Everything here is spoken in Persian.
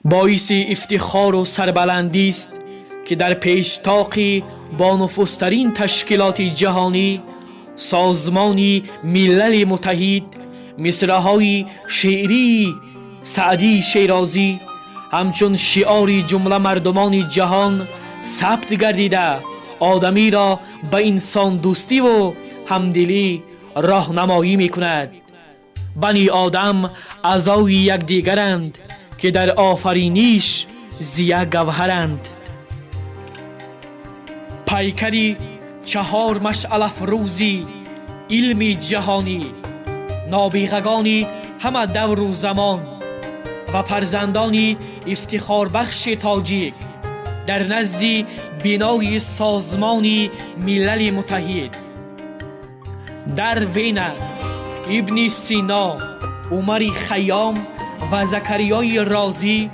باعث افتخار و سربلندی است که در پیشتاق با نفوذترین تشکیلات جهانی سازمان ملل متحد مصرع‌های شعری سعدی شیرازی همچون شعار جمله مردمان جهان ثبت گردیده آدمی را به انسان دوستی و همدلی راهنمایی می‌کند. بنی آدم اعضای یکدیگرند که در آفرینش زیه گوهرند. پیکری 4 مشعل افروزی علم جهانی، نابغگان همه دور و زمان و فرزندان افتخار بخش تاجیک در نزد بنای سازمان ملل متحد در وین ابن سینا، عمر خیام و زکریای رازی